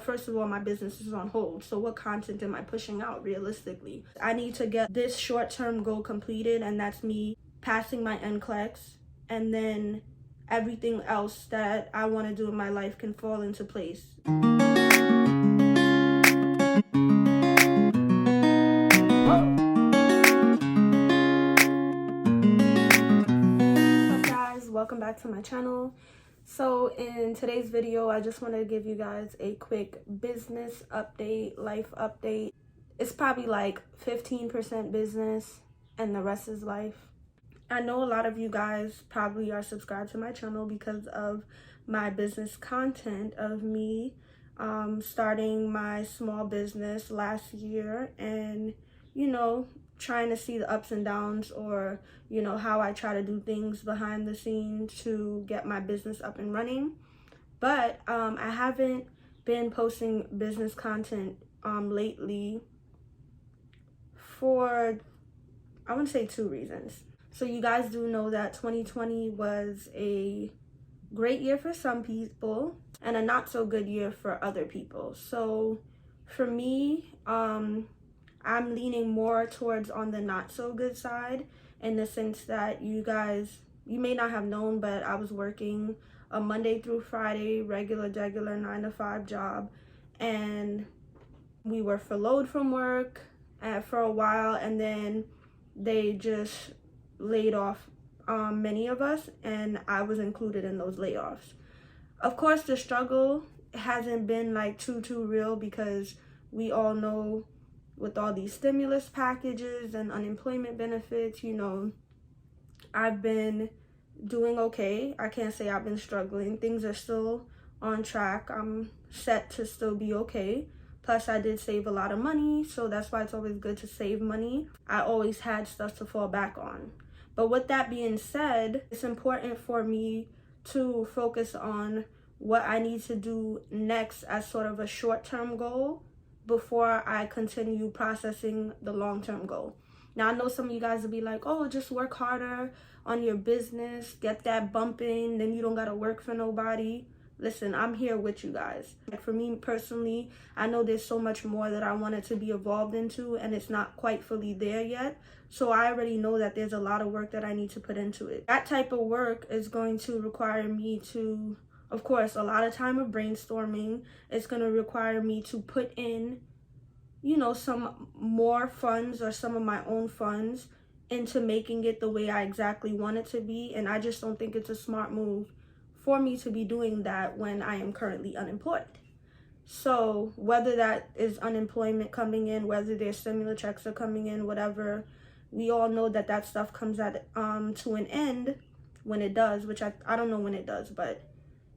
First of all, my business is on hold. So what content am I pushing out realistically? I need to get this short-term goal completed, and that's me passing my Nclex, and then everything else that I want to do in my life can fall into place. What's up, guys? Welcome back to my channel. So in today's video, I just want to give you guys a quick business update, life update. It's probably like 15% business and the rest is life. I know a lot of you guys probably are subscribed to my channel because of my business content of me starting my small business last year, and trying to see the ups and downs, or how I try to do things behind the scenes to get my business up and running. But I haven't been posting business content lately for, I want to say, 2 reasons. So you guys do know that 2020 was a great year for some people and a not so good year for other people. So for me, I'm leaning more towards on the not so good side, in the sense that you may not have known, but I was working a Monday through Friday regular 9-to-5 job, and we were furloughed from work for a while, and then they just laid off many of us, and I was included in those layoffs. Of course, the struggle hasn't been like too real, because we all know with all these stimulus packages and unemployment benefits, I've been doing okay. I can't say I've been struggling. Things are still on track. I'm set to still be okay. Plus, I did save a lot of money, so that's why it's always good to save money. I always had stuff to fall back on. But with that being said, it's important for me to focus on what I need to do next as sort of a short-term goal before I continue processing the long-term goal. Now, I know some of you guys will be like, oh, just work harder on your business, get that bumping, then you don't gotta work for nobody. Listen, I'm here with you guys. Like, for me personally, I know there's so much more that I wanted to be evolved into, and it's not quite fully there yet. So I already know that there's a lot of work that I need to put into it. That type of work is going to require me to, of course, a lot of time of brainstorming. It's going to require me to put in, some more funds, or some of my own funds, into making it the way I exactly want it to be. And I just don't think it's a smart move for me to be doing that when I am currently unemployed. So whether that is unemployment coming in, whether their stimulus checks are coming in, whatever, we all know that that stuff comes at to an end when it does, which I don't know when it does, but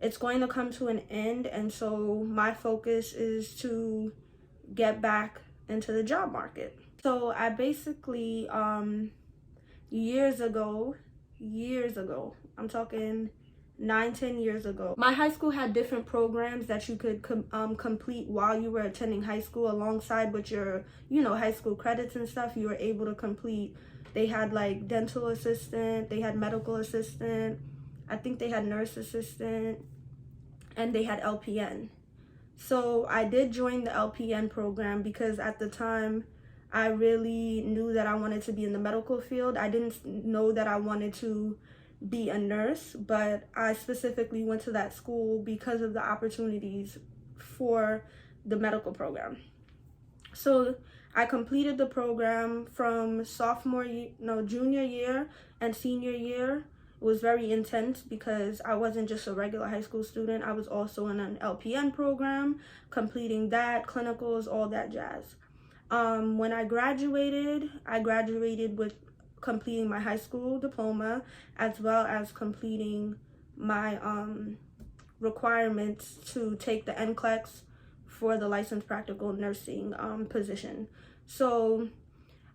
it's going to come to an end. And so my focus is to get back into the job market. So I basically years ago, I'm talking 9-10 years ago, my high school had different programs that you could complete while you were attending high school, alongside with your high school credits and stuff. You were able to complete. They had like dental assistant, they had medical assistant, I think they had nurse assistant, and they had LPN. So I did join the LPN program because at the time I really knew that I wanted to be in the medical field. I didn't know that I wanted to be a nurse, but I specifically went to that school because of the opportunities for the medical program. So I completed the program from junior year and senior year. It was very intense because I wasn't just a regular high school student. I was also in an LPN program, completing that, clinicals, all that jazz. When I graduated with completing my high school diploma, as well as completing my requirements to take the Nclex for the licensed practical nursing position. So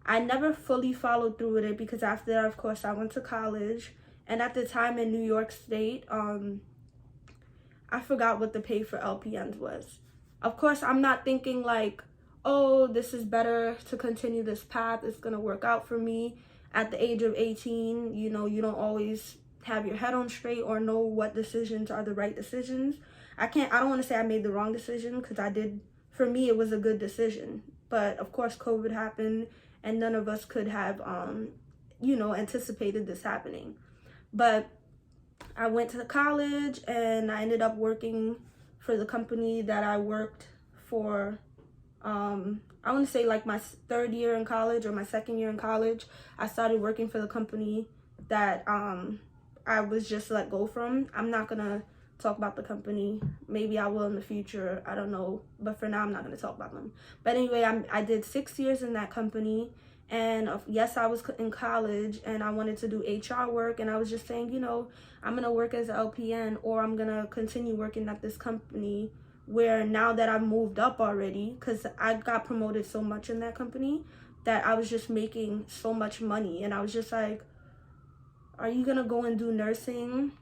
I never fully followed through with it, because after that, of course, I went to college. And at the time in New York State, I forgot what the pay for LPNs was. Of course, I'm not thinking like, oh, this is better to continue this path, it's gonna work out for me. At the age of 18, you don't always have your head on straight or know what decisions are the right decisions. I don't want to say I made the wrong decision, because I did. For me, it was a good decision. But of course, COVID happened, and none of us could have, anticipated this happening. But I went to college, and I ended up working for the company that I worked for. I want to say like my third year in college or my second year in college, I started working for the company that I was just let go from. I'm not gonna talk about the company. Maybe I will in the future. I don't know. But for now, I'm not gonna talk about them. But anyway, I did 6 years in that company. And yes, I was in college and I wanted to do HR work. And I was just saying, I'm gonna work as an LPN, or I'm gonna continue working at this company, where now that I've moved up already, because I got promoted so much in that company that I was just making so much money. And I was just like, are you gonna go and do nursing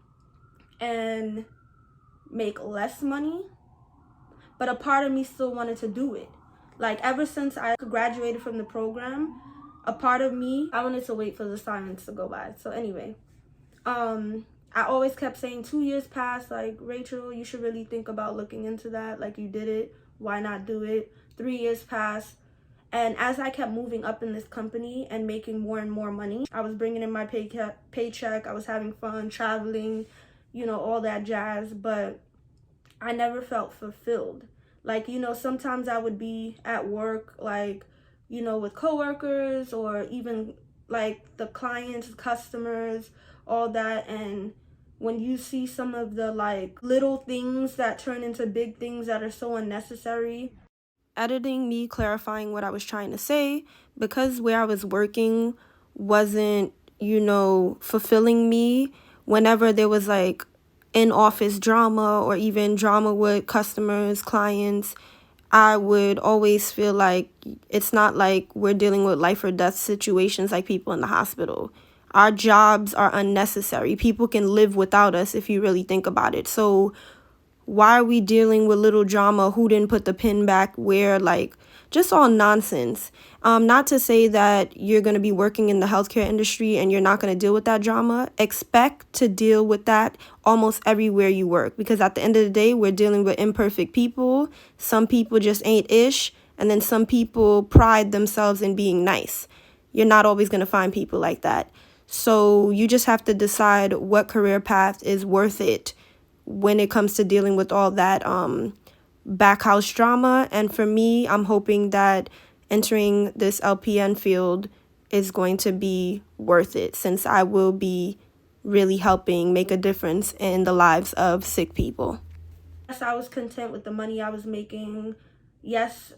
and make less money? But a part of me still wanted to do it. Like, ever since I graduated from the program, a part of me, I wanted to wait for the silence to go by. So anyway, I always kept saying 2 years passed, like, Rachel, you should really think about looking into that. Like, you did it, why not do it? 3 years passed. And as I kept moving up in this company and making more and more money, I was bringing in my paycheck, I was having fun, traveling, all that jazz, but I never felt fulfilled. Like, sometimes I would be at work, like, with coworkers, or even like the clients, customers, all that. And when you see some of the like little things that turn into big things that are so unnecessary. Editing me clarifying what I was trying to say, because where I was working wasn't, fulfilling me. Whenever there was like in-office drama or even drama with customers, clients, I would always feel like it's not like we're dealing with life or death situations like people in the hospital. Our jobs are unnecessary. People can live without us if you really think about it. So why are we dealing with little drama? Who didn't put the pin back where? Like, just all nonsense. Not to say that you're going to be working in the healthcare industry and you're not going to deal with that drama. Expect to deal with that almost everywhere you work, because at the end of the day, we're dealing with imperfect people. Some people just ain't ish, and then some people pride themselves in being nice. You're not always going to find people like that. So you just have to decide what career path is worth it when it comes to dealing with all that back house drama. And for me, I'm hoping that entering this LPN field is going to be worth it, since I will be really helping make a difference in the lives of sick people. Yes, I was content with the money I was making. Yes,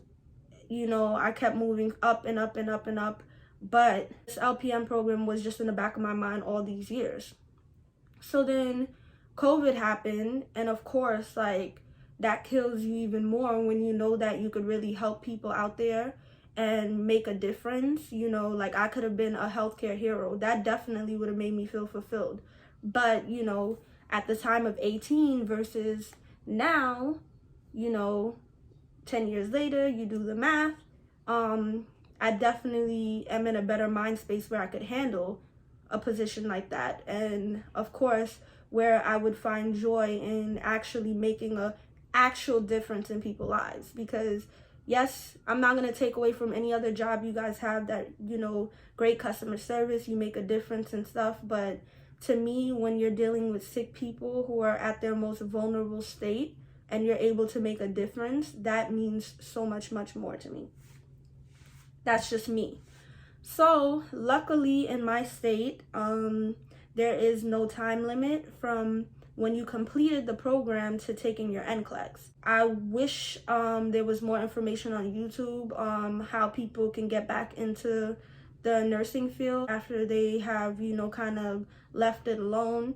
I kept moving up and up and up and up, but this LPN program was just in the back of my mind all these years. So then COVID happened, and of course, like, that kills you even more when you know that you could really help people out there and make a difference. Like, I could have been a healthcare hero. That definitely would have made me feel fulfilled. But, at the time of 18 versus now, 10 years later, you do the math. I definitely am in a better mind space where I could handle a position like that. And of course, where I would find joy in actually making a actual difference in people's lives. Because yes, I'm not going to take away from any other job you guys have that, great customer service, you make a difference and stuff. But to me, when you're dealing with sick people who are at their most vulnerable state and you're able to make a difference, that means so much, much more to me. That's just me. So luckily in my state, there is no time limit from when you completed the program to taking your Nclex. I wish there was more information on YouTube how people can get back into the nursing field after they have, kind of left it alone.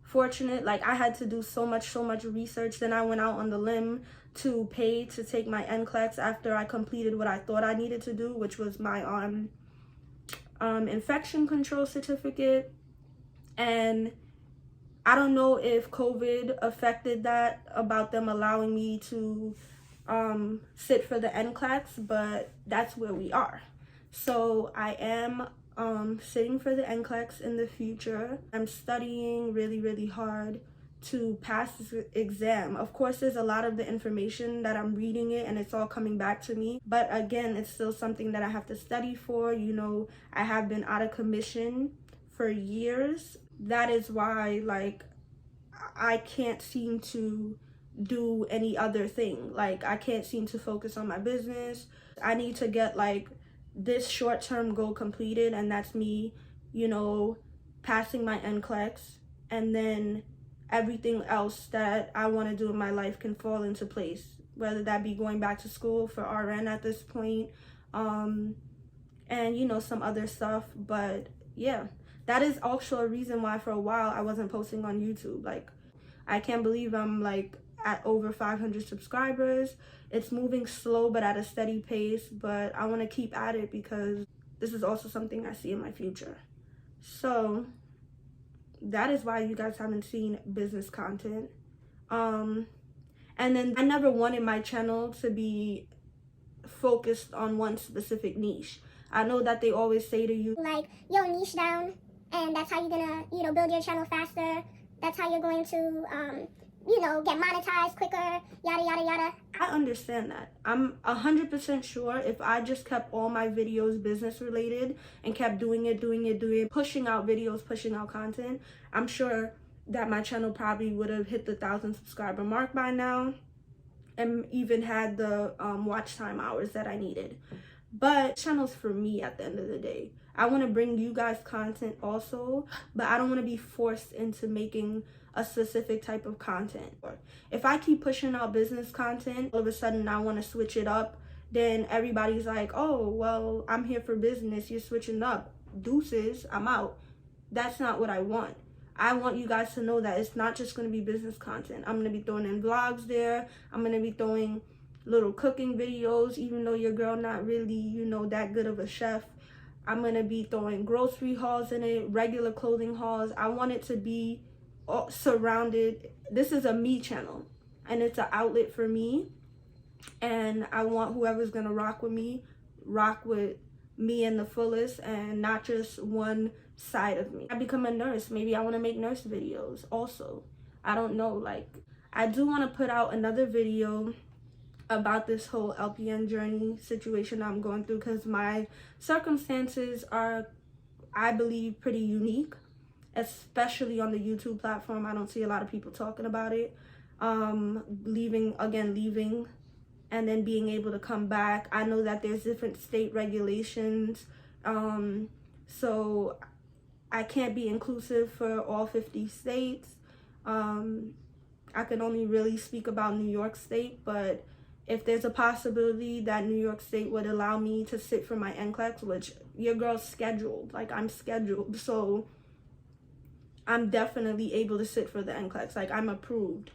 Fortunate, like, I had to do so much research. Then I went out on the limb to pay to take my Nclex after I completed what I thought I needed to do, which was my infection control certificate. And I don't know if COVID affected that, about them allowing me to sit for the Nclex, but that's where we are. So I am sitting for the Nclex in the future. I'm studying really, really hard to pass this exam. Of course, there's a lot of the information that I'm reading it and it's all coming back to me. But again, it's still something that I have to study for. You know, I have been out of commission for years. That is why, like, I can't seem to do any other thing. Like, I can't seem to focus on my business. I need to get, like, this short-term goal completed, and that's me, you know, passing my Nclex, and then everything else that I want to do in my life can fall into place, whether that be going back to school for RN at this point, and, you know, some other stuff. But yeah, that is also a reason why for a while I wasn't posting on YouTube. Like, I can't believe I'm like at over 500 subscribers. It's moving slow but at a steady pace, but I want to keep at it because this is also something I see in my future. So that is why you guys haven't seen business content. And then I never wanted my channel to be focused on one specific niche. I know that they always say to you, like, yo, niche down, and that's how you're gonna, you know, build your channel faster. That's how you're going to, you know, get monetized quicker, yada, yada, yada. I understand that. I'm 100% sure if I just kept all my videos business related and kept doing it, pushing out videos, pushing out content, I'm sure that my channel probably would have hit the 1,000 subscriber mark by now and even had the watch time hours that I needed. But channel's for me at the end of the day. I want to bring you guys content also, but I don't want to be forced into making a specific type of content. If I keep pushing out business content, all of a sudden I want to switch it up, then everybody's like, oh, well, I'm here for business, you're switching up. Deuces, I'm out. That's not what I want. I want you guys to know that it's not just going to be business content. I'm going to be throwing in vlogs there. I'm going to be throwing little cooking videos, even though your girl not really, you know, that good of a chef. I'm going to be throwing grocery hauls in it, regular clothing hauls. I want it to be surrounded. This is a me channel, and it's an outlet for me. And I want whoever's going to rock with me in the fullest and not just one side of me. I become a nurse. Maybe I want to make nurse videos also. I don't know. Like, I do want to put out another video about this whole LPN journey situation I'm going through, because my circumstances are, I believe, pretty unique, especially on the YouTube platform. I don't see a lot of people talking about it. Leaving and then being able to come back. I know that there's different state regulations, so I can't be inclusive for all 50 states. I can only really speak about New York State, but if there's a possibility that New York State would allow me to sit for my Nclex, which your girl's scheduled, like I'm scheduled, so I'm definitely able to sit for the Nclex, like I'm approved.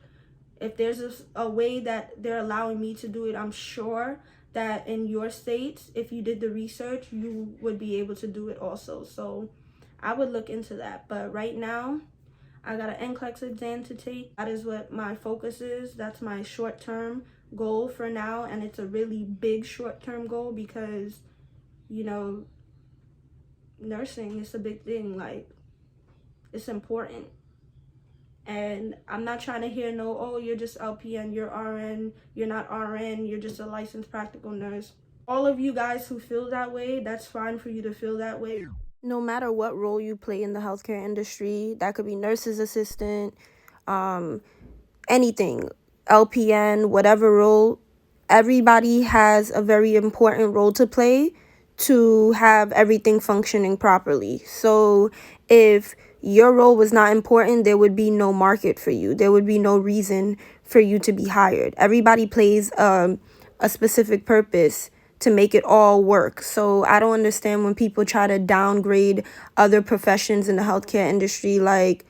If there's a way that they're allowing me to do it, I'm sure that in your states, if you did the research, you would be able to do it also. So I would look into that. But right now, I got an Nclex exam to take. That is what my focus is. That's my short-term goal for now. And it's a really big short-term goal because, you know, nursing is a big thing. Like, it's important. And I'm not trying to hear no, oh, you're just LPN, you're RN, you're not RN, you're just a licensed practical nurse. All of you guys who feel that way, that's fine for you to feel that way. No matter what role you play in the healthcare industry, that could be nurse's assistant, anything, LPN, whatever role, everybody has a very important role to play to have everything functioning properly. So if your role was not important, there would be no market for you. There would be no reason for you to be hired. Everybody plays a specific purpose to make it all work. So I don't understand when people try to downgrade other professions in the healthcare industry. Like,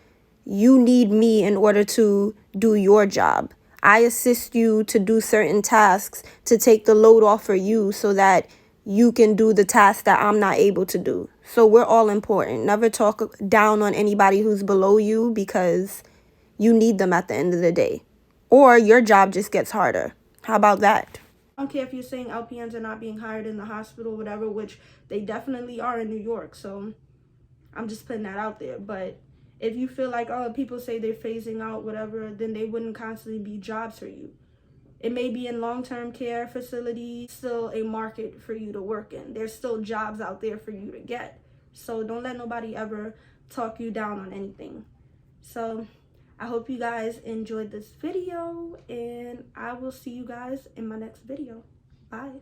you need me in order to do your job. I assist you to do certain tasks to take the load off for you so that you can do the task that I'm not able to do. So we're all important. Never talk down on anybody who's below you because you need them at the end of the day. Or your job just gets harder. How about that? I don't care if you're saying LPNs are not being hired in the hospital, whatever, which they definitely are in New York. So I'm just putting that out there. But If you feel like, oh, people say they're phasing out whatever, then they wouldn't constantly be jobs for you. It may be in long-term care facilities, still a market for you to work in. There's still jobs out there for you to get. So don't let nobody ever talk you down on anything. So I hope you guys enjoyed this video, and I will see you guys in my next video. Bye.